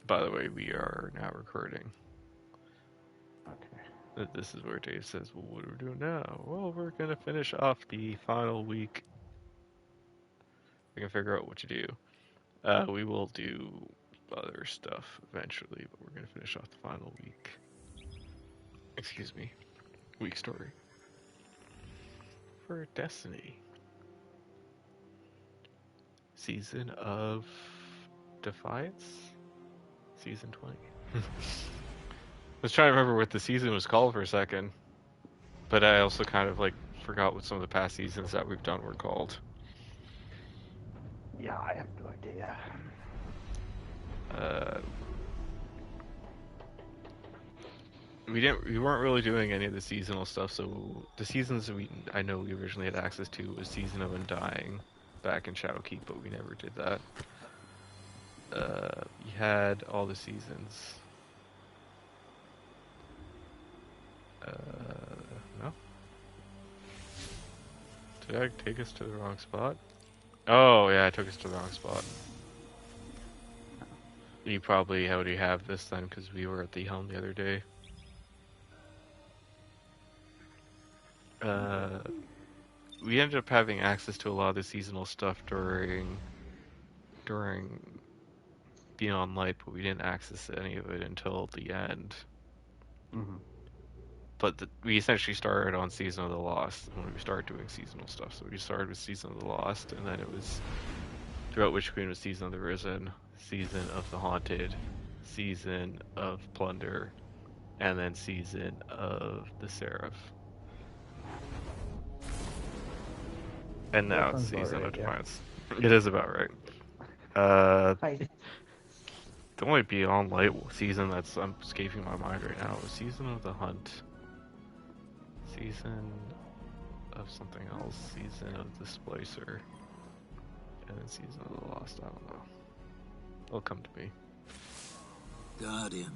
By the way, we are now recording. Okay. This is where Dave says, well, what are we doing now? Well, we're going to finish off the final week. We can figure out what to do. We will do other stuff eventually, but we're going to finish off the final week. Excuse me. Week story. For Destiny. Season of Defiance? Season 20. I was trying to remember what the season was called for a second, but I also kind of forgot what some of the past seasons that we've done were called. Yeah, I have no idea. Uh, we weren't really doing any of the seasonal stuff, so the seasons I know we originally had access to was Season of Undying back in Shadowkeep, but we never did that. We had all the seasons. No? Did I take us to the wrong spot? Oh yeah, I took us to the wrong spot. You probably already have this then, because we were at the helm the other day. We ended up having access to a lot of the seasonal stuff during Beyond Light, but we didn't access any of it until the end. Mm-hmm. But we essentially started on Season of the Lost when we started doing seasonal stuff. So we started with Season of the Lost, and then it was throughout Witch Queen was Season of the Risen, Season of the Haunted, Season of Plunder, and then Season of the Seraph. And That now it's sounds about Season of right, yeah. Defiance. It is about right. Uh, Hi. the only Beyond Light season that's escaping my mind right now is Season of the Hunt, Season of something else, Season of the Splicer, and then Season of the Lost. I don't know. It'll come to me. Guardian.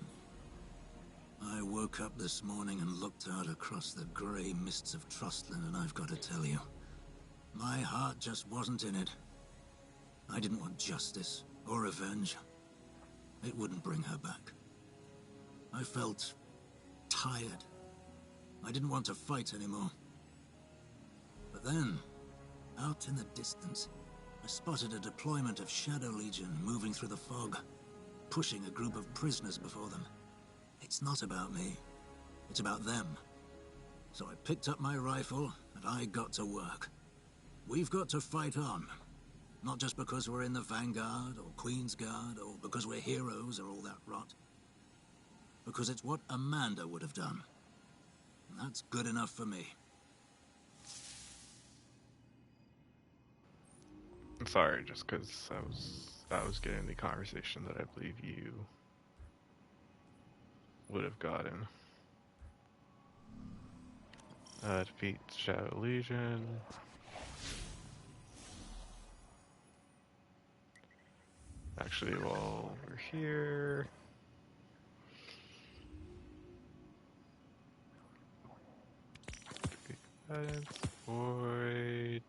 I woke up this morning and looked out across the grey mists of Trustland, and I've got to tell you, my heart just wasn't in it. I didn't want justice or revenge. It wouldn't bring her back. I felt tired. I didn't want to fight anymore. But then, out in the distance, I spotted a deployment of Shadow Legion moving through the fog, pushing a group of prisoners before them. It's not about me. It's about them. So I picked up my rifle, and I got to work. We've got to fight on. Not just because we're in the Vanguard, or Queen's Guard, or because we're heroes, or all that rot. Because it's what Amanda would have done. And that's good enough for me. I'm sorry, just because I was getting the conversation that I believe you would have gotten. Defeat Shadow Legion. Actually, while we're here, defeat combatants, void,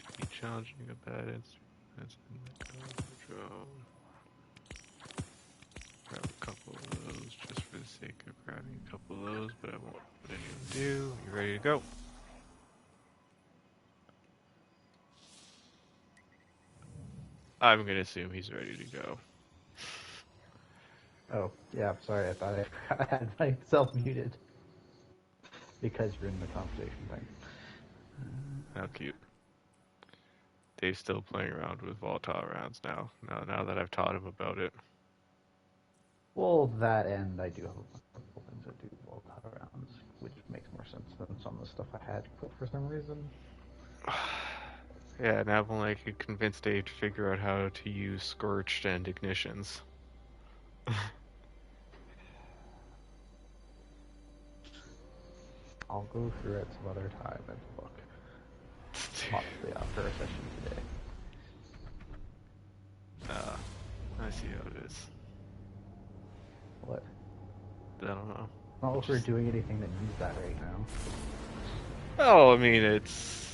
defeat challenging combatants, defense in the drone. Grab a couple of those just for the sake of grabbing a couple of those, but I won't let anyone do. You ready to go? I'm gonna assume he's ready to go. Oh, yeah, sorry, I thought I had myself muted because you're in the conversation thing. How cute. Dave's still playing around with volatile rounds now. Now that I've taught him about it. Well, that and I do have a couple things that do volatile rounds, which makes more sense than some of the stuff I had put for some reason. Yeah, now if only I could convince Dave to figure out how to use Scorched and Ignitions. I'll go through it some other time and look. Possibly after a session today. I see how it is. What? I don't know. Not if we're doing anything that needs that right now. Oh, I mean, it's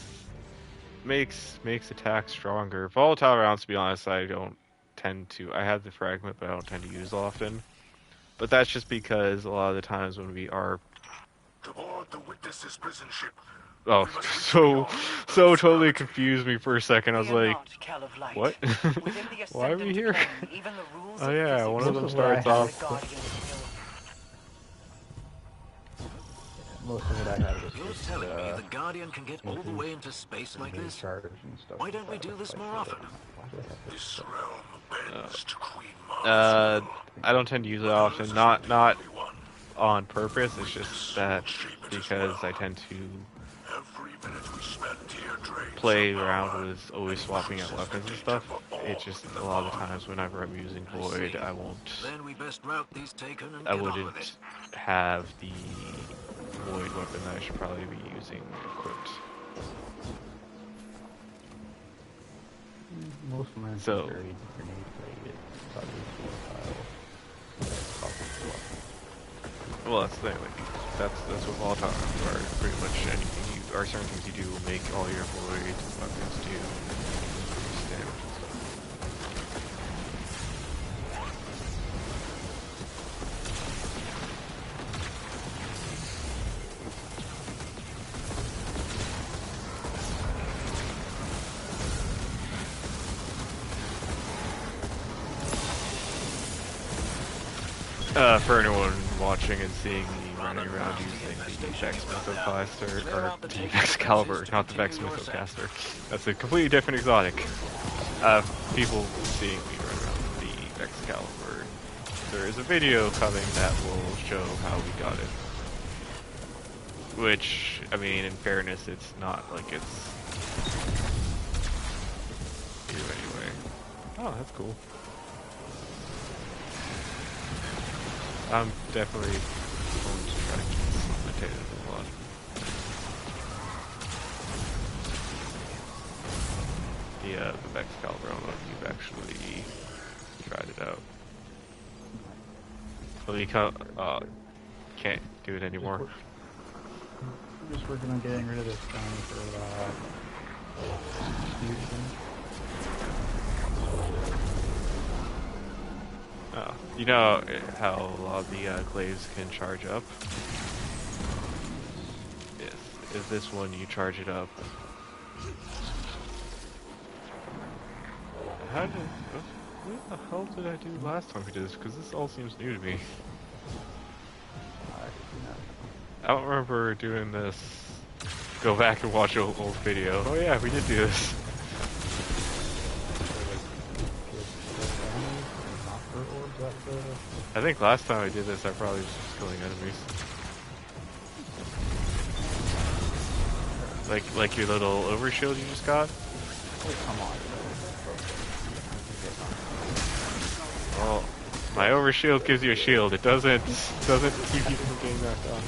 makes attacks stronger. Volatile rounds, to be honest, I don't tend to. I have the fragment, but I don't tend to use often. But that's just because a lot of the times when we are. To board the witness's prison ship. Oh, so totally confused me for a second. I was like, what? Why are we here? Oh yeah, one of them starts off. Most of what I have is You're just telling me the Guardian can get all the way into space like this? charge and stuff. Why don't we do this more often? Why do I have this This stuff? realm bends to Queen Mother's will. I don't tend to use it often. Not on purpose. It's just that because I tend to Every minute we spend here drains play our around power. with always swapping out weapons and stuff. It's just a lot of the times whenever I'm using Void, I won't. Then we best route these taken and I get on wouldn't with it. have the Void weapon that I should probably be using equipped. Most of mine So- are very grenade related. Well, that's the thing. Like, that's what Molotov are. Pretty much anything you or certain things you do will make all your Void weapons do increased damage and stuff. For anyone watching and seeing me running around using the Vex Mythoclaster, or the Vex Caliber, not the Vex Mythocaster. That's a completely different exotic. People seeing me run around with the Vex Caliber, there is a video coming that will show how we got it. Which, I mean, in fairness, it's not like it's... Anyway. Oh, that's cool. I'm definitely going to try to keep some potatoes a lot. The Vex Caliber, I don't know if you've actually tried it out. Well, you can't do it anymore. I'm just working on getting rid of this thing for fusion. Oh, you know how a lot of the glaives can charge up? Yes. If this one you charge it up. What the hell did I do last time we did this? Because this all seems new to me. I don't remember doing this. Go back and watch an old video. Oh yeah, we did do this. I think last time I did this, I probably was just killing enemies. Like your little overshield you just got? Oh, come on. Well, my overshield gives you a shield. It doesn't keep you from getting knocked off.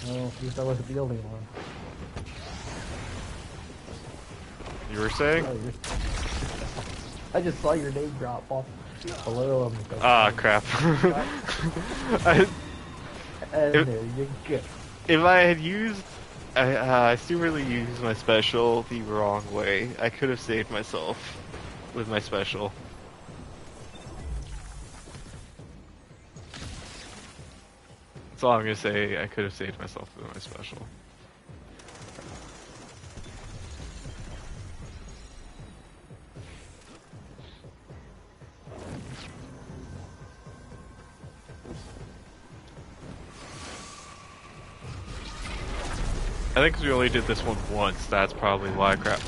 Well, at least I wasn't the only one. You were saying? I just saw your name drop off below him. Ah, crap. And there you go. If I had used... I stupidly used my special the wrong way. I could have saved myself with my special. That's all I'm gonna say. I could have saved myself with my special. I think 'cause we only did this one once, that's probably why. Crap.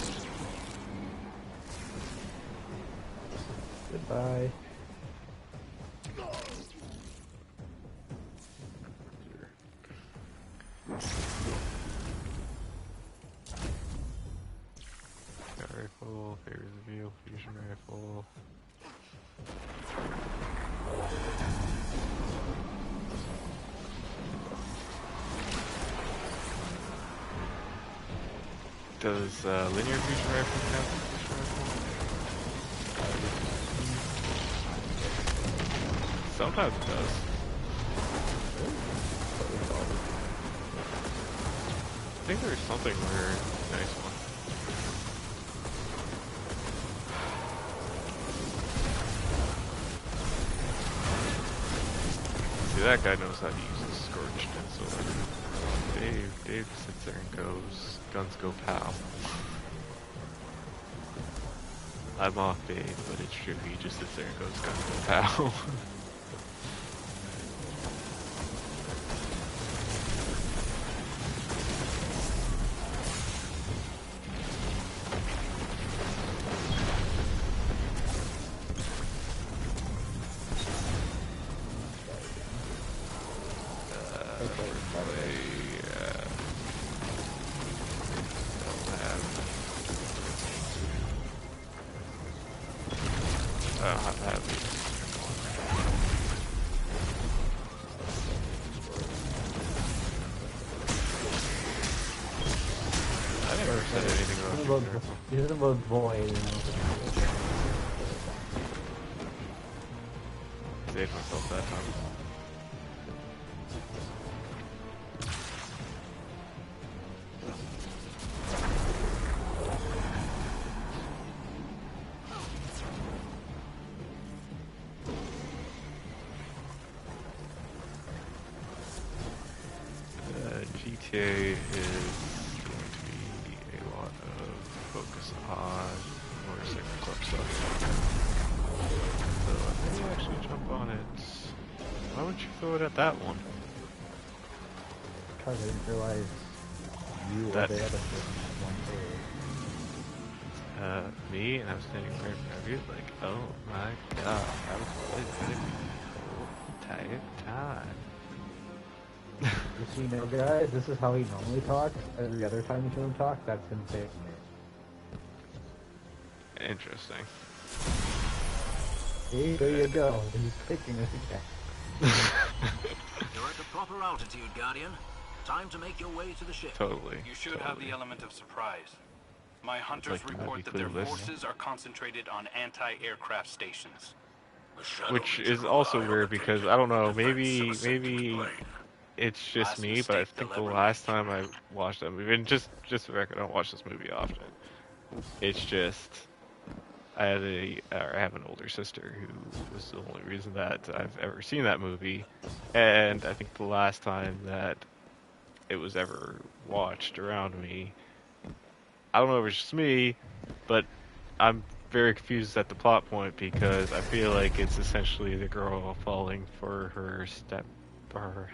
Goodbye. Got rifle, favors the view, fusion rifle. Does linear fusion rifle count as fusion rifle? Sometimes it does. think there's something where nice one. See, that guy knows how to use his scorched, and so Dave sits there and goes, guns go pow. I mock Dave, but it's true, he just sits there and goes, guns go pow. He's in about void. Saved myself that time. GTA is going to be a lot of focus on motorcycle club stuff. So maybe actually jump on it. Why would you throw it at that one? Because I didn't realize you or the other person had one too. Me, and I was standing right in front of you, like, oh my god, that was really gonna be the whole entire time. You see, no guys, this is how he normally talks. Every other time you hear him talk, that's him saying it. Interesting. Hey, there you go. He's picking us again. You're at the proper altitude, Guardian. Time to make your way to the ship. Totally. You should have the element of surprise. My hunters report that their forces are concentrated on anti-aircraft stations. Which is also weird because, I don't know, maybe it's just me, but I think the last time I watched that movie, and just for the record, I don't watch this movie often. It's just, I have an older sister who was the only reason that I've ever seen that movie, and I think the last time that it was ever watched around me, I don't know if it's just me, but I'm very confused at the plot point because I feel like it's essentially the girl falling for her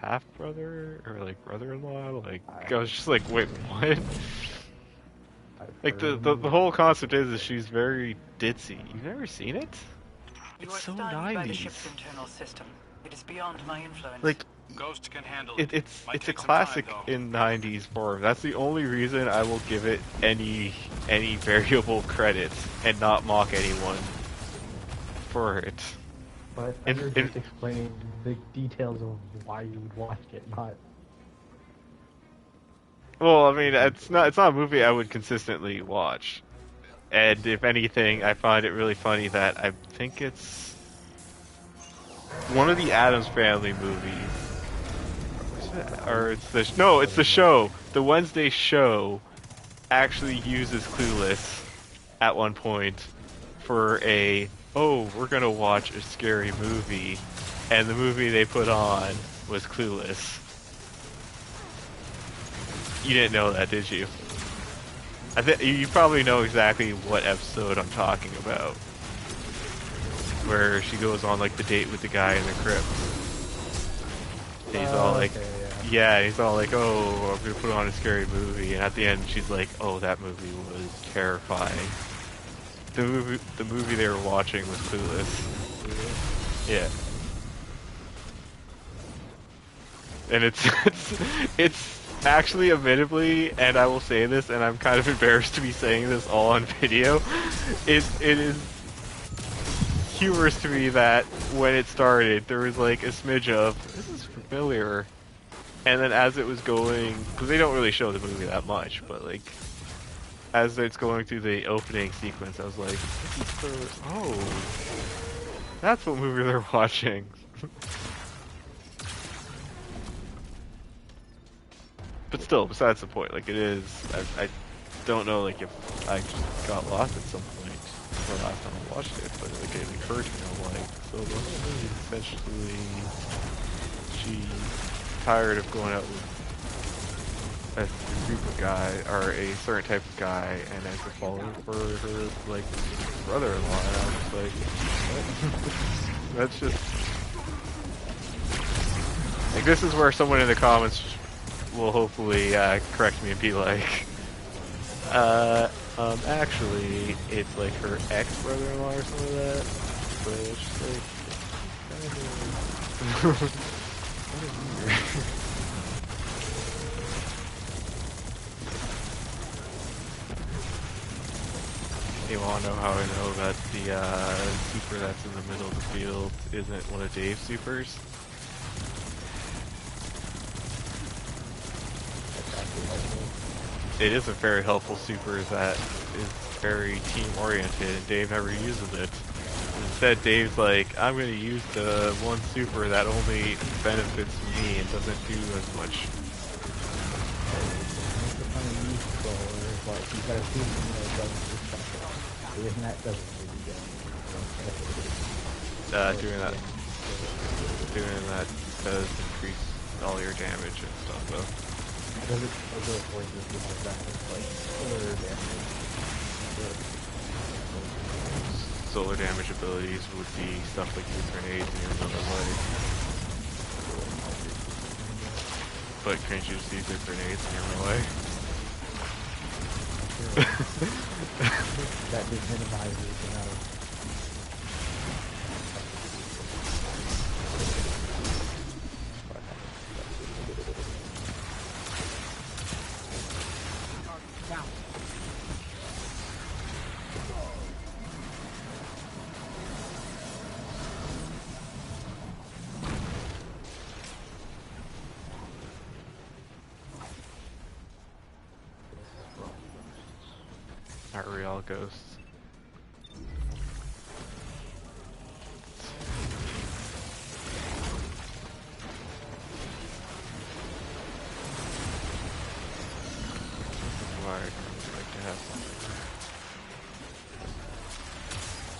half brother or like brother-in-law. Like I was just like, wait, what? Like the whole concept is she's very ditzy. You've never seen it? It's so 90s. By the ship's internal system. It is beyond my influence. Like Ghost can handle it's Might a take some classic time, though. in 90s form. That's the only reason I will give it any variable credits and not mock anyone for it. But you're just explaining the details of why you would watch it, not. Well, I mean, it's not a movie I would consistently watch. And if anything, I find it really funny that I think it's one of the Addams Family movies. Or it's the show. The Wednesday show actually uses Clueless at one point for we're gonna watch a scary movie, and the movie they put on was Clueless. You didn't know that, did you? I think you probably know exactly what episode I'm talking about, where she goes on like the date with the guy in the crypt. And he's all like, okay, yeah, he's all like, oh, I'm gonna put on a scary movie, and at the end she's like, oh, that movie was terrifying. The movie they were watching was Clueless. Yeah. And it's actually, admittedly, and I will say this, and I'm kind of embarrassed to be saying this all on video, it is humorous to me that when it started, there was like a smidge of, this is familiar, and then as it was going, because they don't really show the movie that much, but like, as it's going through the opening sequence, I was like, oh, that's what movie they're watching. but still, besides the point, like it is. I don't know, like if I just got lost at some point the last time I watched it, but like it occurred to me, I'm like, so the whole movie is essentially she's tired of going out with a group of guy or a certain type of guy, and ends up falling for her like brother-in-law, and I'm just like, what? That's just like, this is where someone in the comments will hopefully correct me and be like, actually, it's like her ex-brother-in-law or something like that. But it's just like, kind of weird. You want to know how I know that the super that's in the middle of the field isn't one of Dave's supers? It is a very helpful super that is very team-oriented, and Dave never uses it. Instead, Dave's like, I'm going to use the one super that only benefits me and doesn't do as much. Doing that does increase all your damage and stuff, though. Solar damage abilities would be stuff like use grenades and use other light. But can't you just use the grenades in your way? That just minimizes the amount of... Not real ghosts. Why I like to have something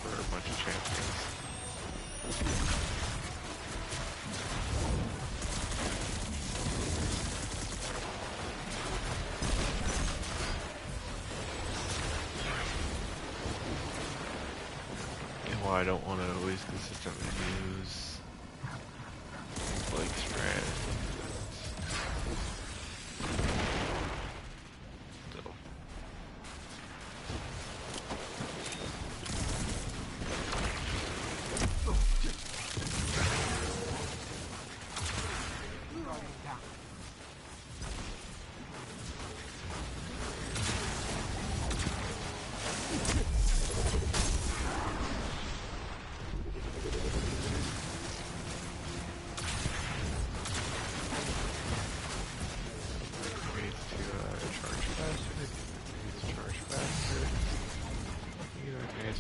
for a bunch of champions. I don't want to always consistently use like strand. Still.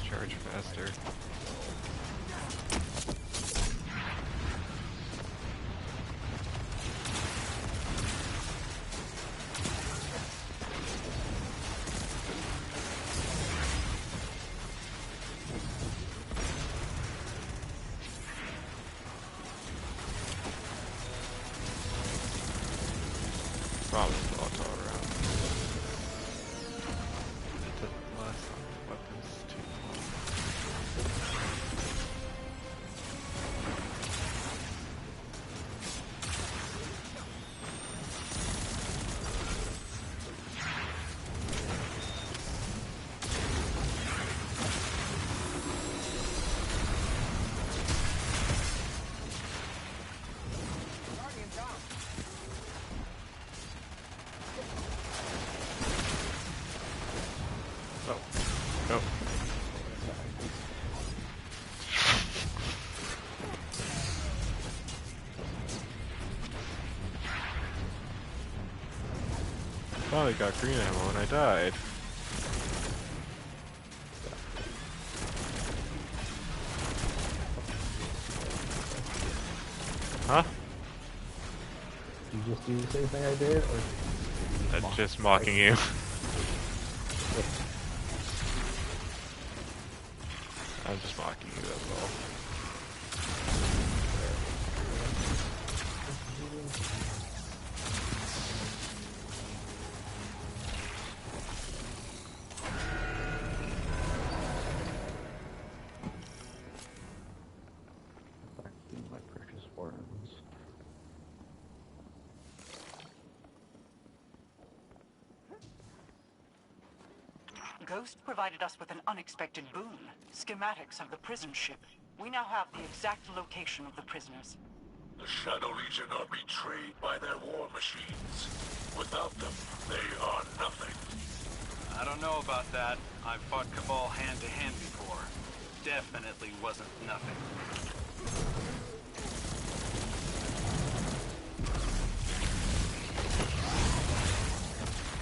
Charge faster. Probably auto around. The last weapons too. Oh, no. Finally got green ammo and I died. Huh? You just do the same thing I did, or Just mocking you. I'm just mocking you, that's all. My precious worms. Ghost provided us with an unexpected boon. Schematics of the prison ship. We now have the exact location of the prisoners. The Shadow Legion are betrayed by their war machines. Without them, they are nothing. I don't know about that. I've fought Cabal hand to hand before. Definitely wasn't nothing.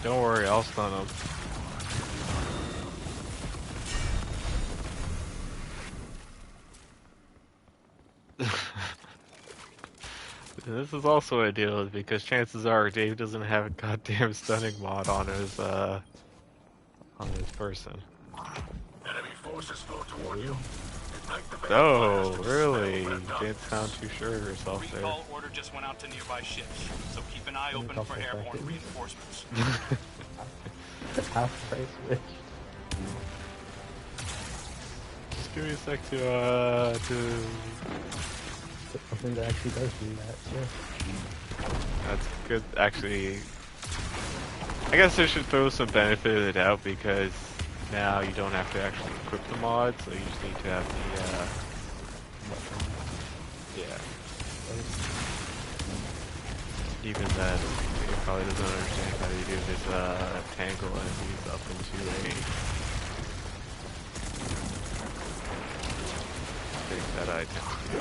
Don't worry, I'll stun him. This is also ideal because chances are Dave doesn't have a goddamn stunning mod on his person. Enemy forces flow toward you. Ignite the band Oh, fires to really? expel You their didn't sound too sure of yourself there. Recall order just went out to nearby ships, so keep an eye open for airborne reinforcements. Half price switch. Just give me a sec to Something that actually does do that, yeah. That's good, actually. I guess I should throw some benefit of the doubt because now you don't have to actually equip the mod, so you just need to have the, yeah. Even then, it probably doesn't understand how you do this, tangle enemies up into a... thing that I tend to do.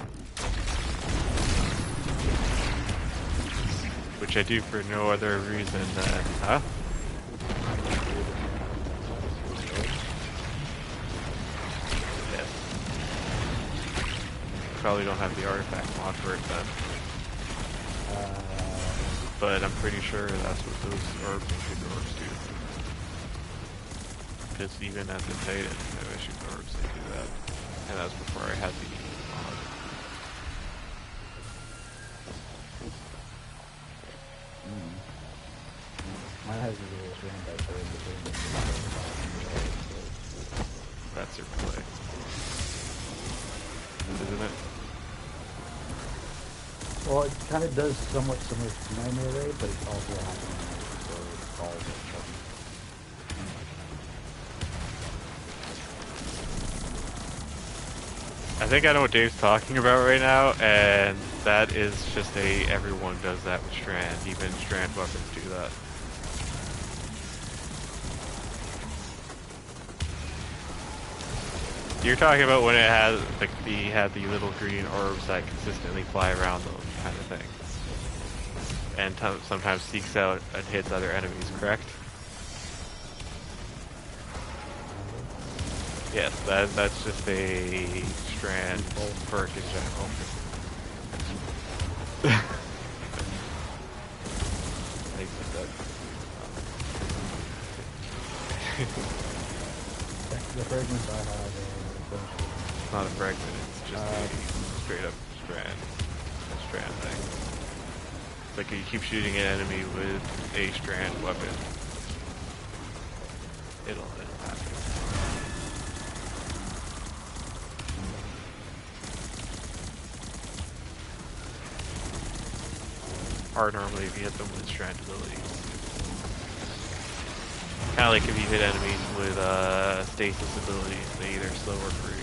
Which I do for no other reason than, huh? Yes. Probably don't have the artifact mod for it then. But I'm pretty sure that's what those orbs and shooting orbs do. Because even as a Titan, I shoot orbs, they do that. And that was before I had the mod. Mine has a little swing back there in between. That's their play. Isn't it? Well, it kind of does somewhat similar to my melee, but it's also happening, so it's all I think I know what Dave's talking about right now, and that is just everyone does that with Strand. Even Strand weapons do that. You're talking about when it has had the little green orbs that consistently fly around them, kind of thing, and sometimes seeks out and hits other enemies. Correct? Yes, that's just a Strand perk in general. Makes sense. The fragments I have It's not a fragment, it's just a straight up strand thing. It's like you keep shooting an enemy with a strand weapon. It'll happen. Or normally if you hit them with strand abilities. Kind of like if you hit enemies with stasis abilities, they either slow or freeze.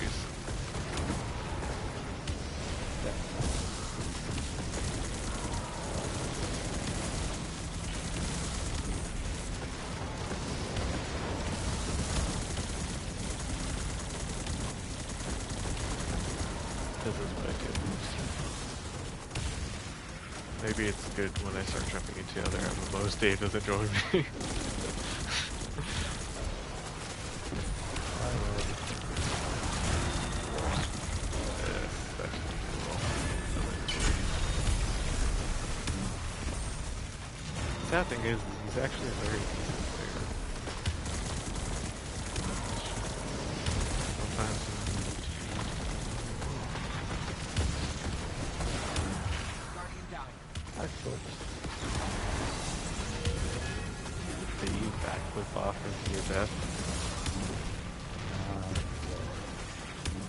This is what I do. Maybe it's good when I start jumping into other MMOs, Dave doesn't join me. Sad thing is, these He's actually a very decent player. Sometimes Actually, did you backflip off into your death?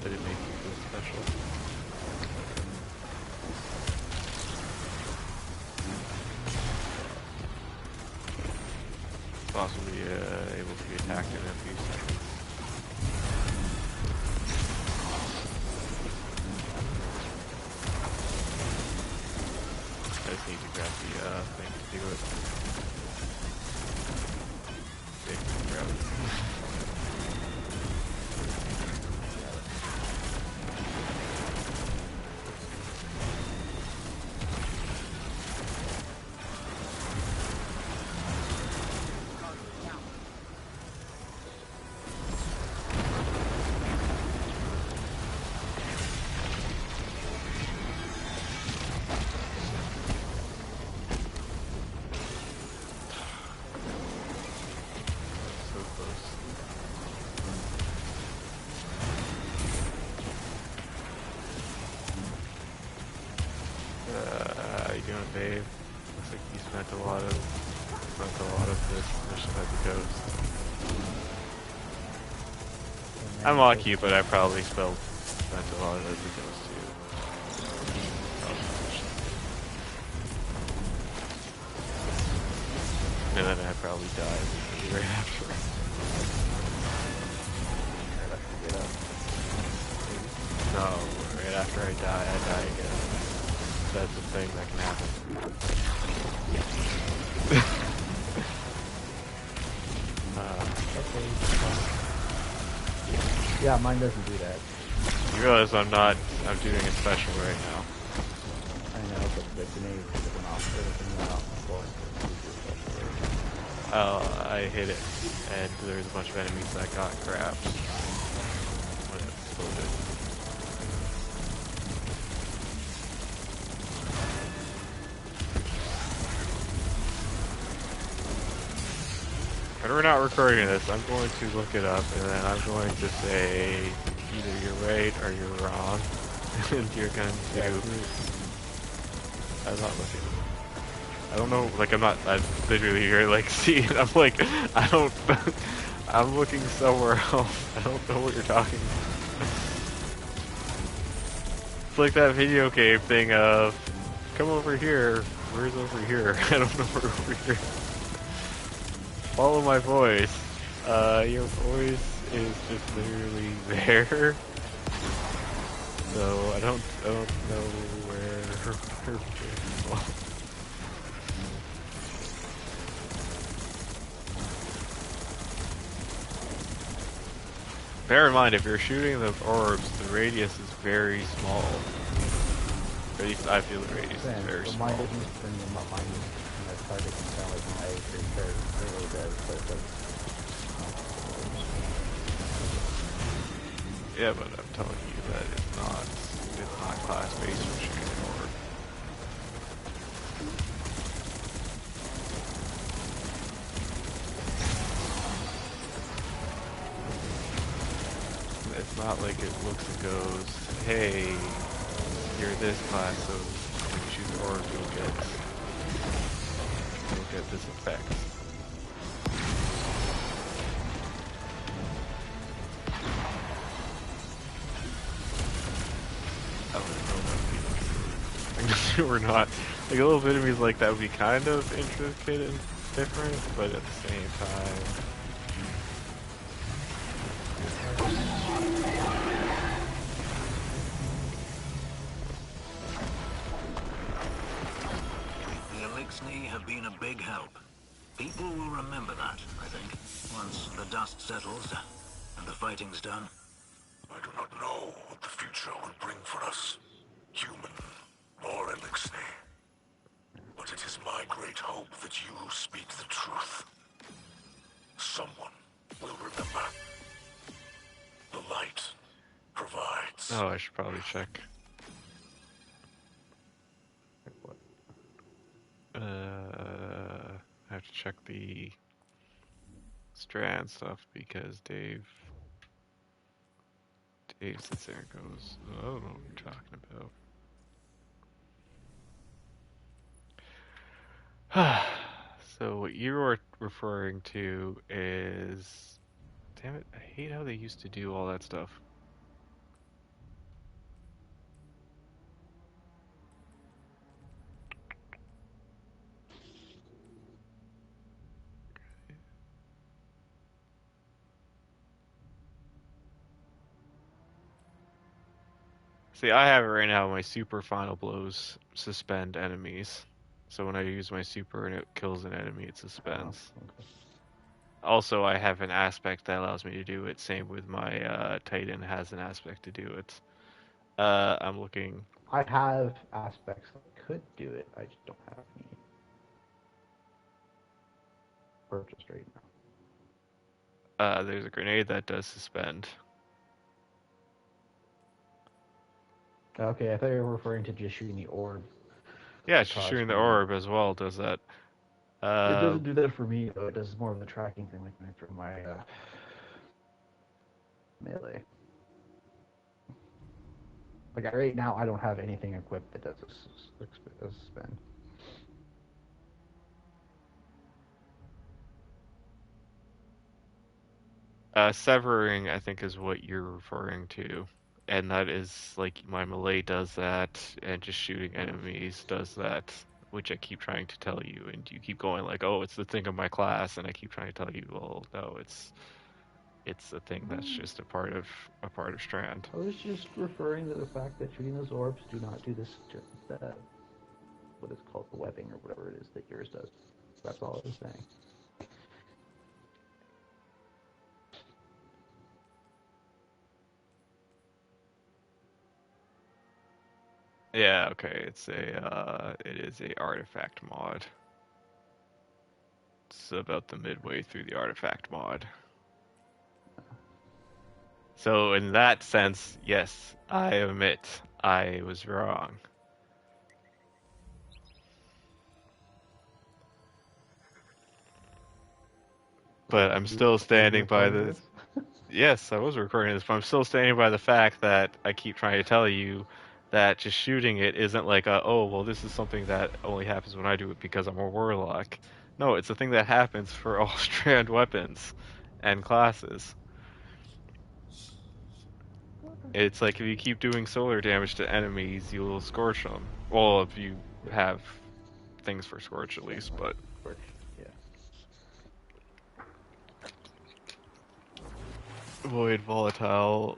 Did it make you feel special? Possibly able to be attacked in a few seconds. I just need to grab the thing to do it. Grab it. So close. How you doing, Dave? Looks like you spent a lot of this mission at the coast. I'm lucky, but I probably spent a lot of it at the coast too. And then I probably died right after. No, right after I die again. That's a thing that can happen. yeah, mine doesn't do that. You realize I'm doing a special right now. I know, but the grenade went off. Everything went off before. I hit it, and there's a bunch of enemies that got grabbed when it exploded. When we're not recording this, I'm going to look it up, and then I'm going to say either you're right or you're wrong, and you're going to... I'm not looking. I don't know, like I'm literally here, like, see, I'm like, I'm looking somewhere else. I don't know what you're talking about. It's like that video game thing of, come over here, where's over here? I don't know where over here. Follow my voice. Your voice is just literally there. So I don't know where Bear in mind, if you're shooting the orbs, the radius is very small. At least I feel the radius is very small. Mine doesn't bring them up. Mine, the target can sound like my really does, but it does. Yeah, but I'm telling you that it's not class-based for shooting an orb. It's not like it looks and goes, hey, you're this class, so when you shoot the orb, you'll get this effect. I don't know that we're not. Like, a little bit of me is like, that would be kind of intricate and different, but at the same time... The Elixni have been a big help. People will remember that, I think, once the dust settles and the fighting's done. I do not know what the future will bring for us, human or Elixni. But it is my great hope that you speak the truth. Someone will remember. The light provides. Oh, I should probably check. I have to check the Strand stuff because Dave sits there and goes, "I don't know what you're talking about." So what you're referring to is, damn it, I hate how they used to do all that stuff. See, I have it right now. My super final blows suspend enemies. So when I use my super and it kills an enemy, it suspends. Oh, okay. Also, I have an aspect that allows me to do it. Same with my Titan has an aspect to do it. I'm looking. I have aspects that could do it. I just don't have any purchased right now. There's a grenade that does suspend. Okay, I thought you were referring to just shooting the orb. Yeah, it's just shooting the orb as well does that. It doesn't do that for me, though. It does more of the tracking thing, like when I throw my melee. Like right now, I don't have anything equipped that does a spin. Severing, I think, is what you're referring to. And that is, like, my melee does that, and just shooting enemies does that, which I keep trying to tell you, and you keep going like, oh, it's the thing of my class, and I keep trying to tell you, well, no, it's a thing that's just a part of Strand. I was just referring to the fact that shooting those orbs do not do this, what is called the webbing or whatever it is that yours does. That's all I was saying. Yeah, okay, it is a artifact mod. It's about the midway through the artifact mod. So in that sense, yes, I admit I was wrong. But I'm still standing by the... Yes, I was recording this, but I'm still standing by the fact that I keep trying to tell you that just shooting it isn't like oh, well, this is something that only happens when I do it because I'm a warlock. No, it's a thing that happens for all Strand weapons and classes. It's like if you keep doing solar damage to enemies, you'll scorch them. Well, if you have things for scorch at least, but... Yeah. Void, volatile...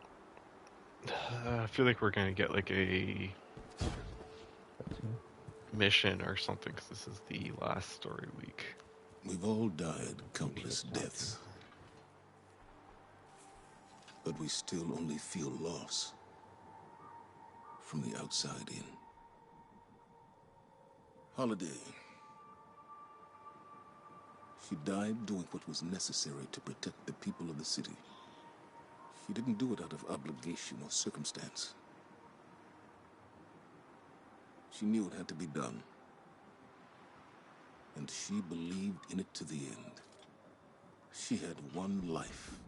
I feel like we're gonna get like a mission or something, because this is the last story week. We've all died countless deaths. But we still only feel loss from the outside in. Holiday. She died doing what was necessary to protect the people of the city. She didn't do it out of obligation or circumstance. She knew it had to be done. And she believed in it to the end. She had one life.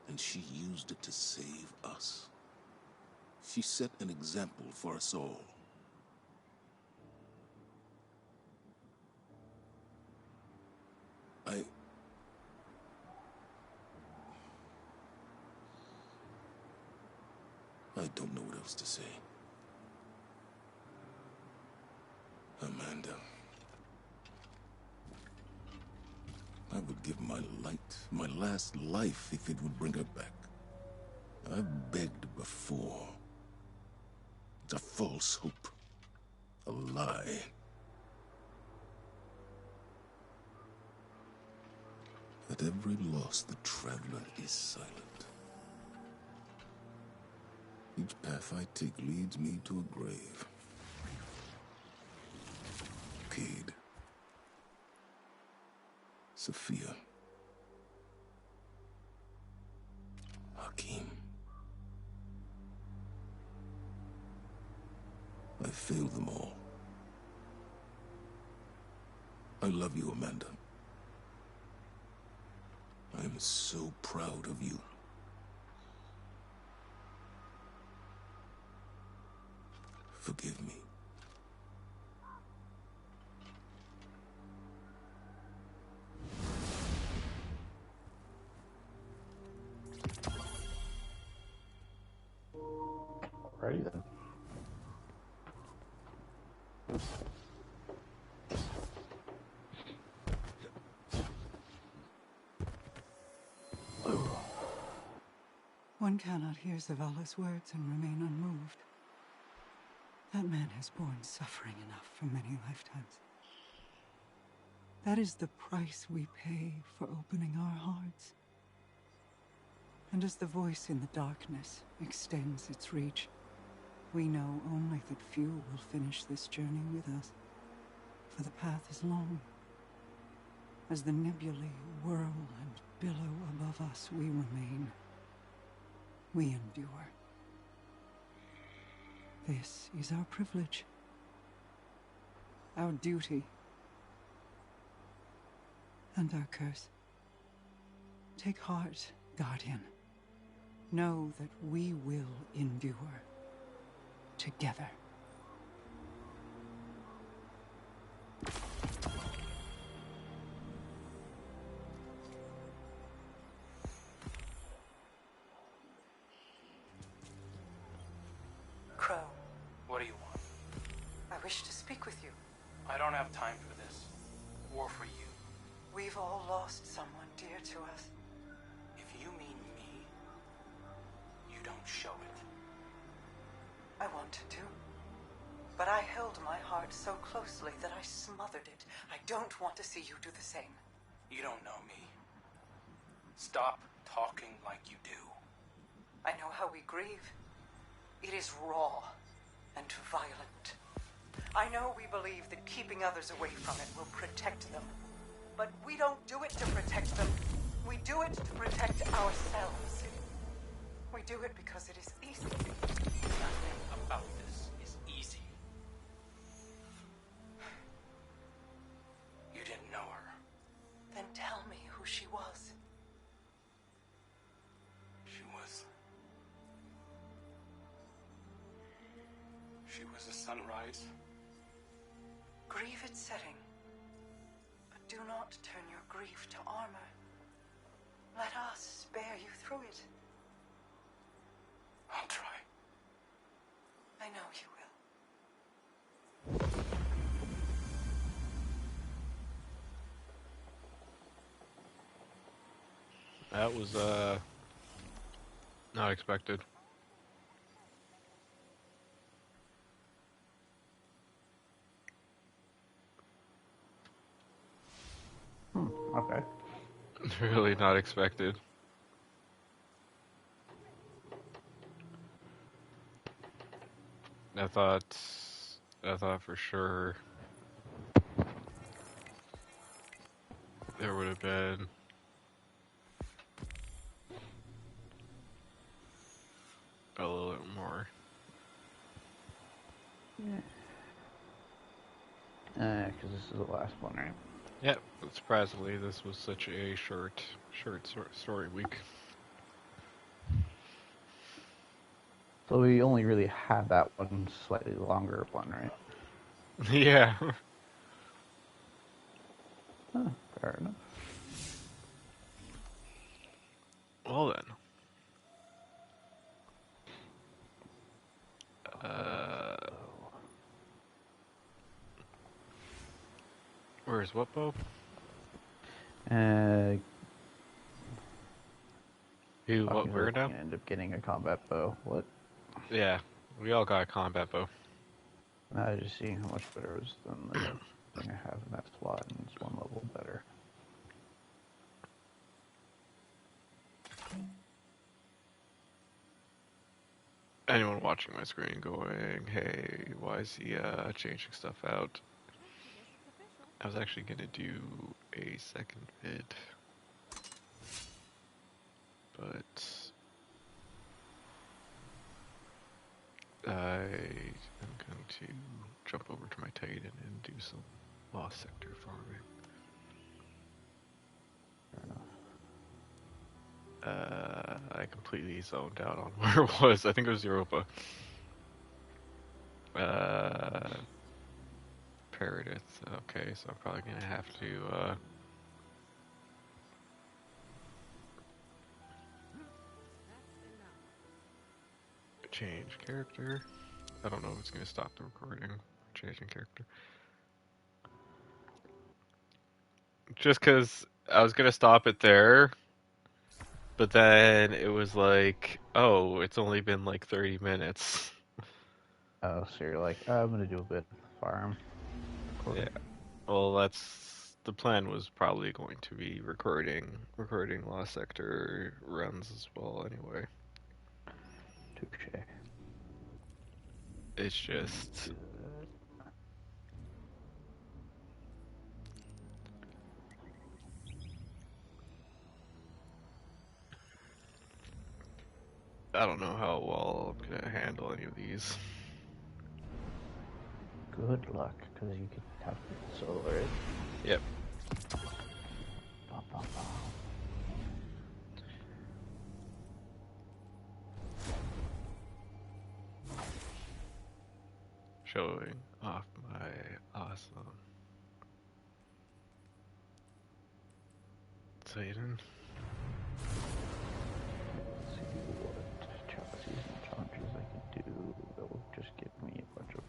And she used it to save us. She set an example for us all. I don't know what else to say. Amanda. I would give my last life, if it would bring her back. I've begged before. It's a false hope. A lie. At every loss, the traveler is silent. Each path I take leads me to a grave. Cade. Sophia. Hakim. I failed them all. I love you, Amanda. I am so proud of you. Forgive me. Alrighty then. One cannot hear Zavala's words and remain unmoved. That man has borne suffering enough for many lifetimes. That is the price we pay for opening our hearts. And as the voice in the darkness extends its reach, we know only that few will finish this journey with us, for the path is long. As the nebulae whirl and billow above us, we remain. We endure. This is our privilege, our duty, and our curse. Take heart, Guardian. Know that we will endure together. Crow. What do you want? I wish to speak with you. I don't have time for this. War for you. We've all lost someone dear to us. If you mean me, you don't show it. I wanted to. But I held my heart so closely that I smothered it. I don't want to see you do the same. You don't know me. Stop talking like you do. I know how we grieve. It is raw and violent. I know we believe that keeping others away from it will protect them. But we don't do it to protect them. We do it to protect ourselves. We do it because it is easy. Nothing about this is easy. You didn't know her. Then tell me who she was. She was a sunrise. Grieve its setting. But do not turn your grief to armor. Let us bear you through it. I'll try. I know you will. That was not expected. Okay. Really not expected. I thought for sure there would have been a little bit more. Because this is the last one, right? Yep, but surprisingly, this was such a short story week. So we only really had that one slightly longer one, right? Yeah. Huh, fair enough. Well then. Where's what bow? What we're now? End up getting a combat bow. What? Yeah, we all got a combat bow. I was just seeing how much better it was than the thing I have in that slot, and it's one level better. Anyone watching my screen going, hey, why is he changing stuff out? I was actually gonna do a second vid, but I am going to jump over to my Titan and do some Lost Sector farming. I completely zoned out on where it was. I think it was Europa. Paradise. Okay, so I'm probably gonna have to change character. I don't know if it's gonna stop the recording. Changing character. Just because I was gonna stop it there, but then it was like, oh, it's only been like 30 minutes. Oh, so you're like, oh, I'm gonna do a bit of farm. Yeah. Well, that's the plan was probably going to be recording Lost Sector runs as well anyway. Touche. It's just I don't know how well I'm gonna handle any of these. Good luck, because you could have solo, right? Yep. Bum, bum, bum. Showing off my awesome Titan. Let's see what seasonal challenges I can do that will just give me a bunch of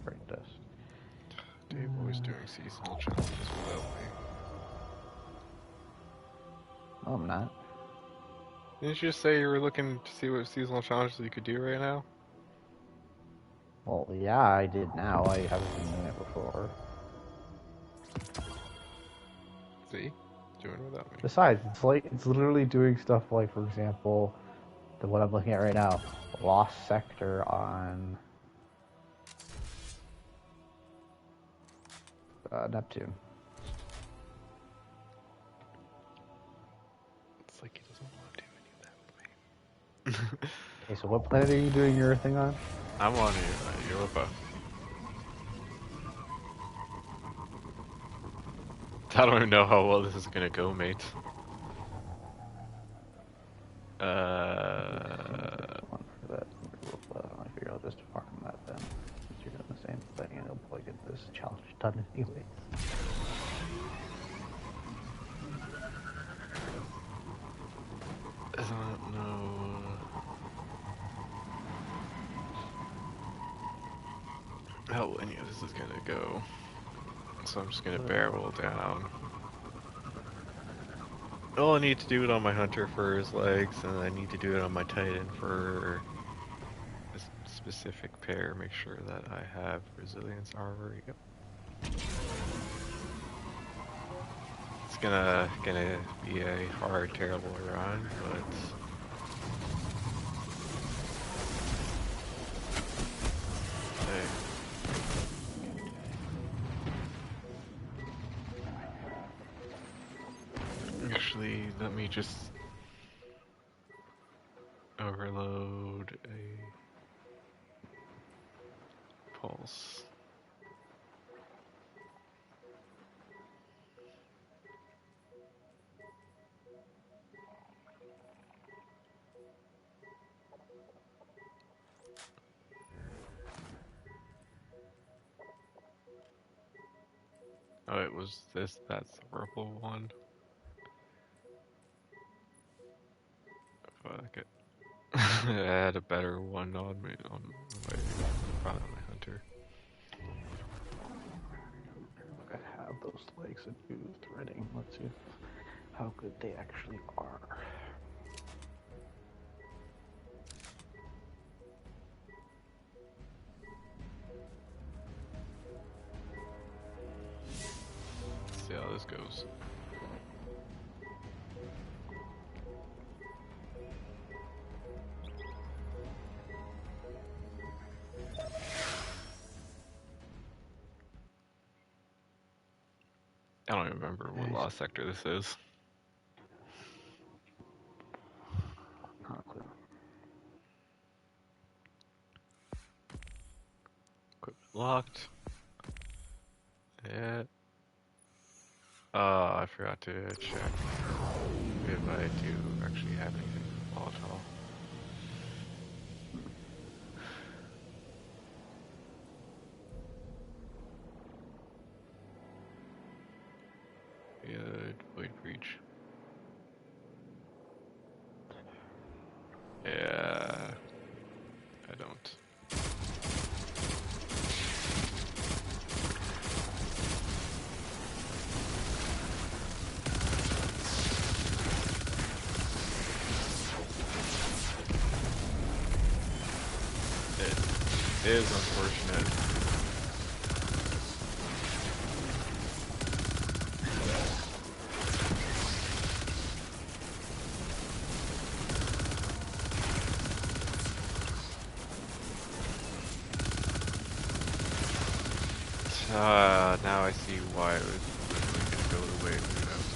bright dust. Dave always doing seasonal challenges without me. No, I'm not. Didn't you just say you were looking to see what seasonal challenges you could do right now? Well, yeah, I did now. I haven't been doing it before. See? Doing without me. Besides, it's literally doing stuff like, for example, the one I'm looking at right now, Lost Sector on Neptune. It's like he doesn't want to do any of that with me. Okay, so what planet are you doing your thing on? I'm on Europa. I don't even know how well this is gonna go, mate. One for that. I figure I'll just farm that then. Since you're doing the same thing, and I'll probably get this challenge done anyway. I don't know how any of this is gonna go, so I'm just gonna barrel down. Well, I need to do it on my hunter for his legs, and I need to do it on my titan for a specific pair. Make sure that I have resilience armor. Yep. It's gonna be a hard, terrible run, but hey. Actually, let me just overload a pulse. Oh, it was this. That's the purple one. Fuck it. I had a better one on me on my probably on my hunter. Look, I have those legs and used threading. Let's see how good they actually are. Let's see how this goes. I don't even remember what Lost Sector this is. Not a clue. Equipment locked. Yeah. I forgot to check. We have if I do actually have anything volatile. Yeah, Void Breach. Yeah, I don't. It is unfortunate. Now I see why it was going to go the way that I was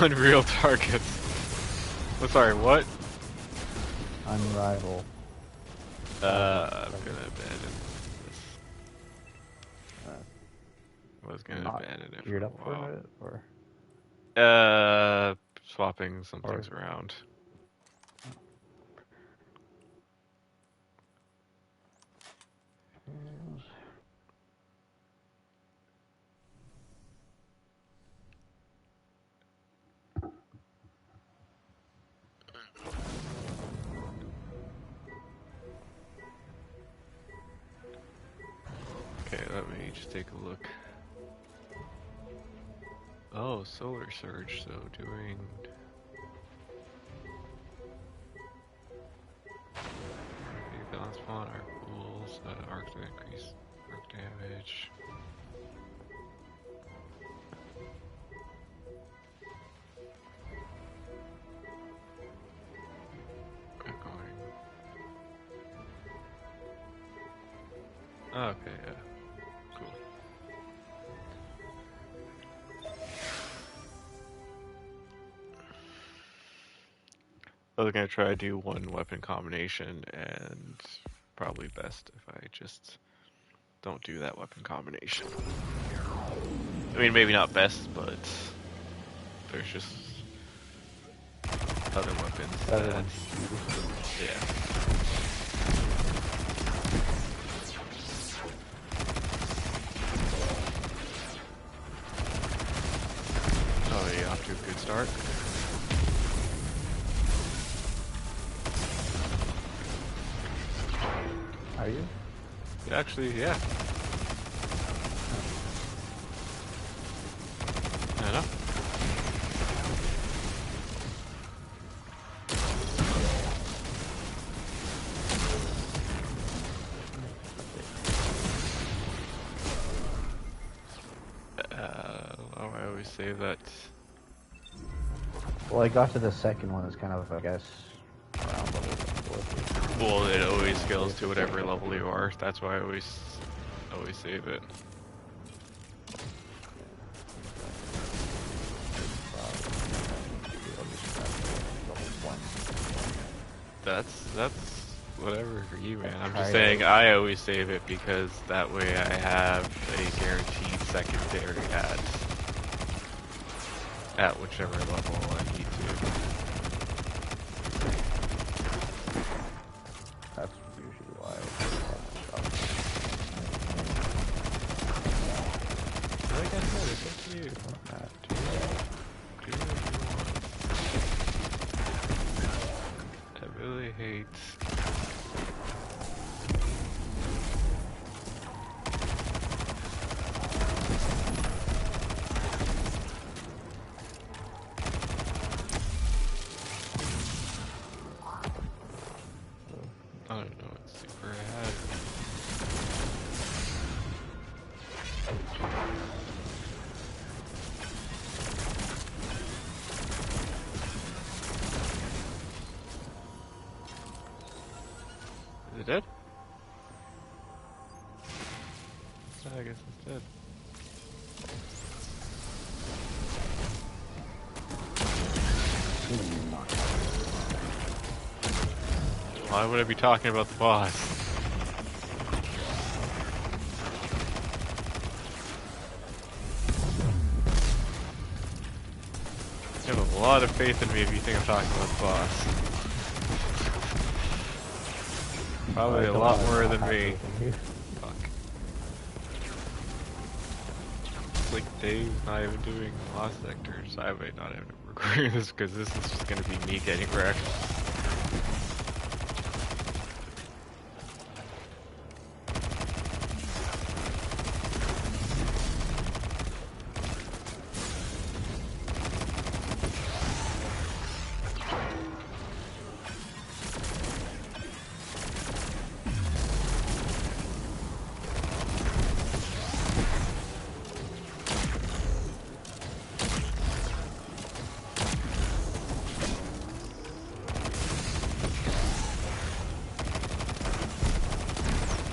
going. Unreal targets. Oh, sorry, what? Unrival. I'm gonna abandon this. I was gonna abandon it for Geared a up while. for it, or Swapping some things around. Okay, let me just take a look. Oh, Solar Surge, so doing... balance spawn, arc pools, arc to increase arc damage. Going. Oh, okay, yeah. Cool. I was gonna try to do one weapon combination, and probably best if I just don't do that weapon combination. I mean, maybe not best, but there's just other weapons that... Yeah. Oh, yeah, off to a good start. Are you? Actually, yeah. I know. I always say that. Well, I got to the second one. It's kind of, I guess, around level 4. Well, it always scales to whatever level you are. That's why I always save it. That's whatever for you, man. I'm just saying I always save it because that way I have a guaranteed secondary at whichever level I need to. That's usually why Like I said, it's up to you. Do what you want. I really hate... I don't know what super I had. Is it dead? I guess it's dead. Why would I be talking about the boss? You have a lot of faith in me if you think I'm talking about the boss. Probably a lot more than me. Fuck. It's like Dave's not even doing Lost Sectors. I might not even recording this because this is just gonna be me getting wrecked.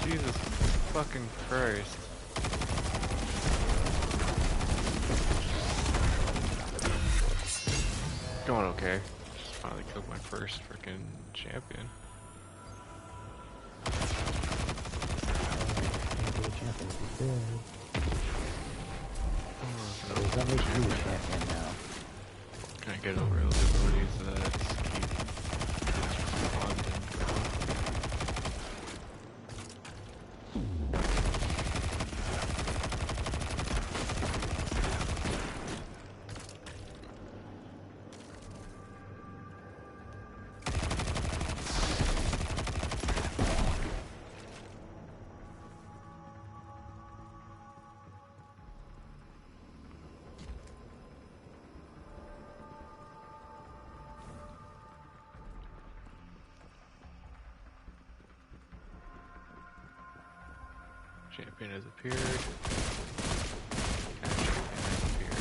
Jesus fucking Christ. Going okay. Just finally killed my first freaking champion. Does that make you a champion now? Can I get over those abilities that keep on and going? Champion has appeared. And champion has appeared.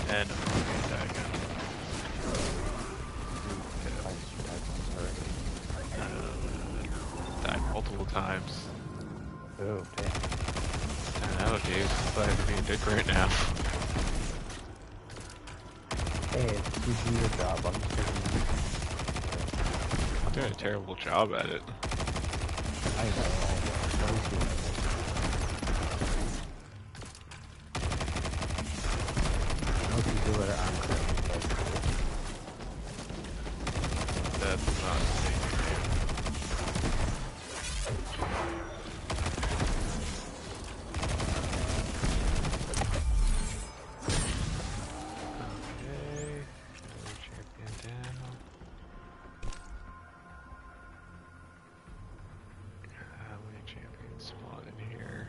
And I'm gonna die again. Died multiple times. Oh, damn. I know, Dave's decided to be a dick right now. Hey, you do your job. I'm just taking I'm doing a terrible job at it. I know. Always doing it. Most people that are on That's not the same. Okay, another champion down. How many champions spawn in here?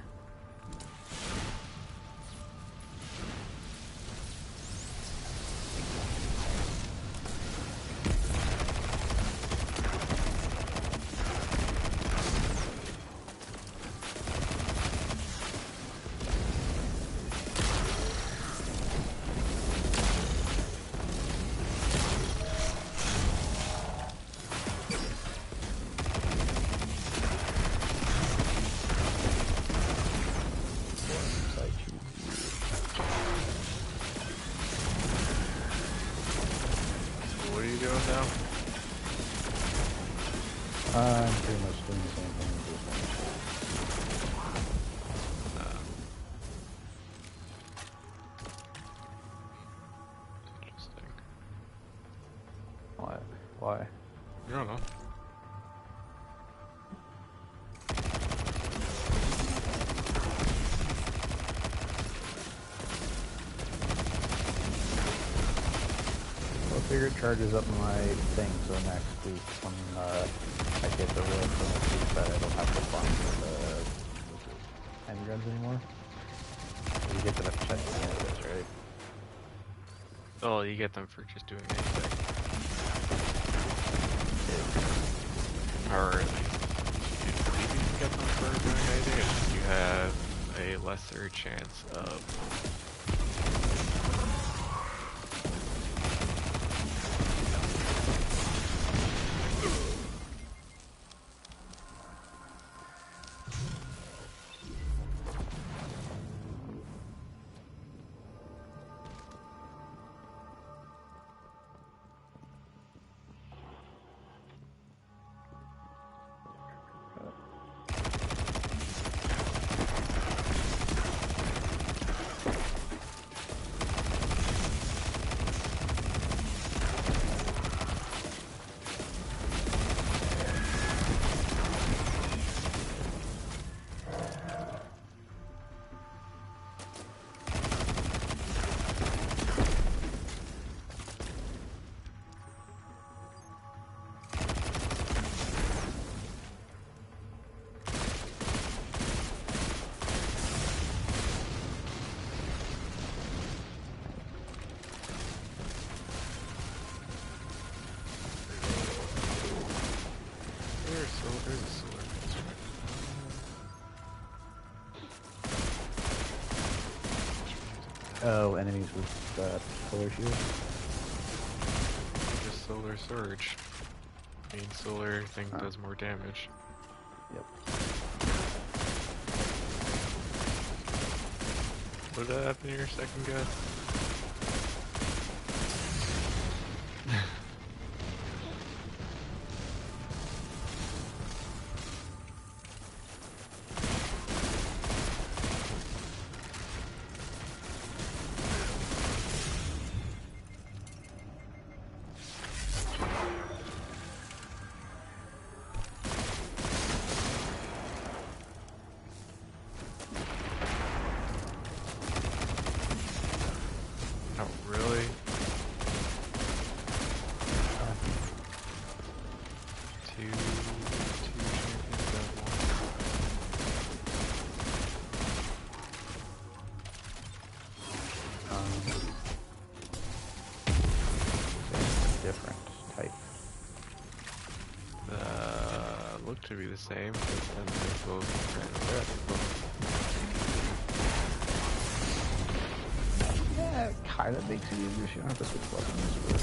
What are you doing now? I'm pretty much doing the same thing as this Interesting. one. Why? I don't know. Well, I figure it charges up my thing, so next week when I get the real bonus that I don't have to farm for the handguns anymore. You get that check candidates, right? Oh, you get them for just doing anything. Or at least you get them for doing anything. It's just you have a lesser chance of Oh, enemies with solar shield? just solar surge. Main solar thing does more damage. Yep. What did that happen to your second guess? To be the same, but then they're both Yeah, it kind of makes it easier. You don't have to switch weapons for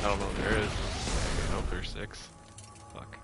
I don't know, there is. I hope there's 6. Fuck.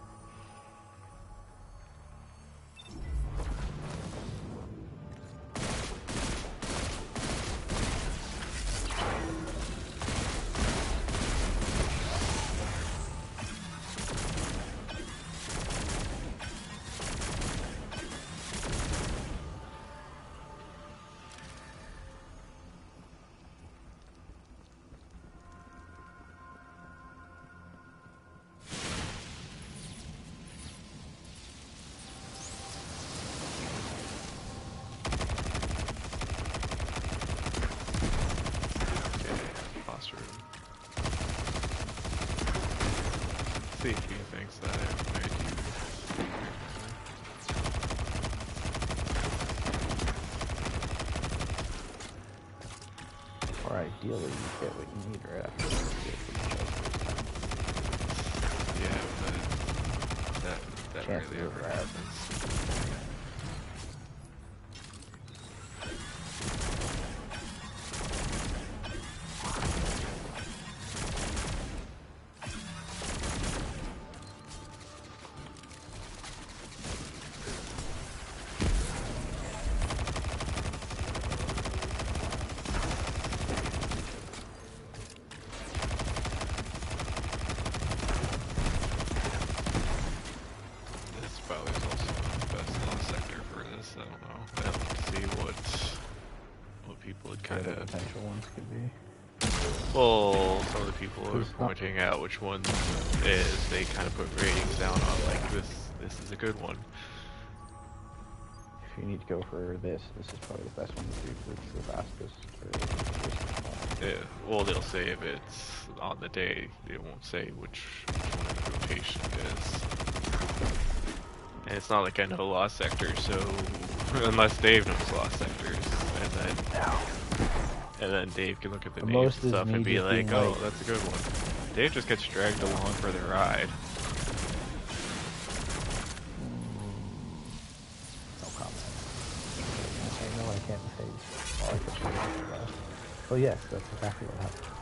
See if he thinks that it might or ideally, you get what you need right after yeah, but that rarely ever happens. potential ones could be. Well, some of the people are pointing out which one is. They kind of put ratings down on like this is a good one. If you need to go for this is probably the best one to do because it's the fastest. Yeah, well, they'll say if it's on the day. They won't say which one in the rotation it is. And it's not like I know Lost Sectors, so unless Dave knows Lost Sectors, and then Dave can look at the names and stuff and be like, oh, that's a good one. Dave just gets dragged along for the ride. No comment. I know I can't say all I could say. Well, yes, that's exactly what happened.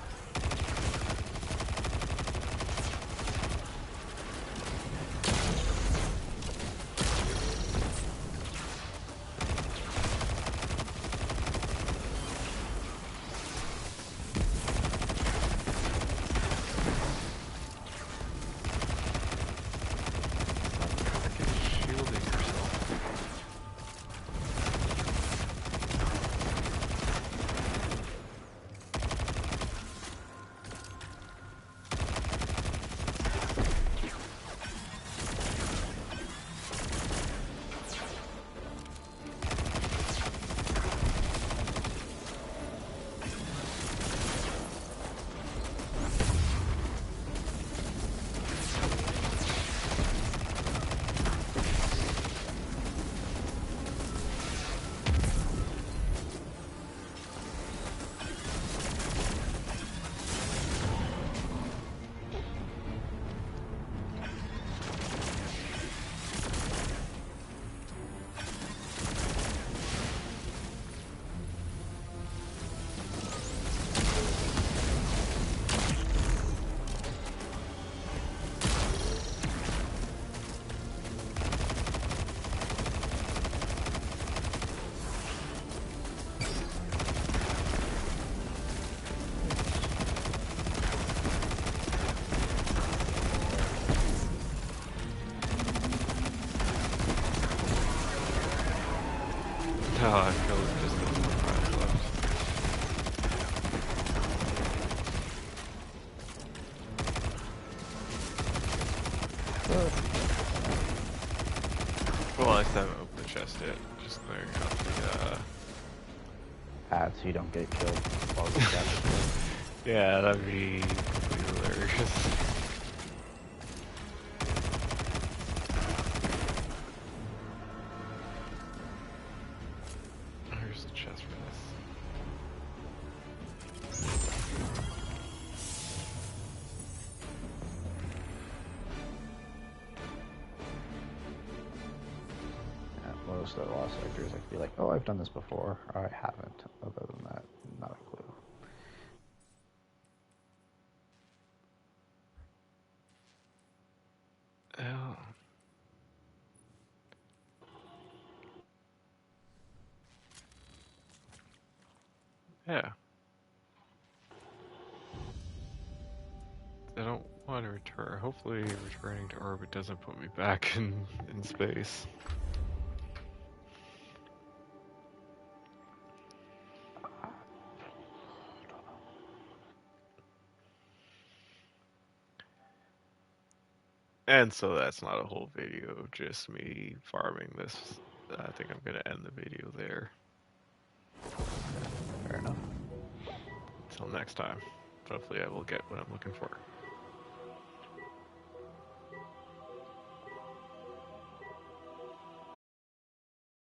Oh, I feel like just there's one prize left. Well, I still haven't opened the chest yet. Just clearing out the, Add so you don't get killed while you got it. Yeah, that'd be completely hilarious. Here's the chest for this. Most of the Lost Sectors, I could be like, oh, I've done this before, or I haven't. Other than that, not a clue. Oh. Yeah. I don't want to return. Hopefully returning to orbit doesn't put me back in space. And so that's not a whole video, just me farming this. I think I'm going to end the video there. Fair enough. Until next time. Hopefully I will get what I'm looking for.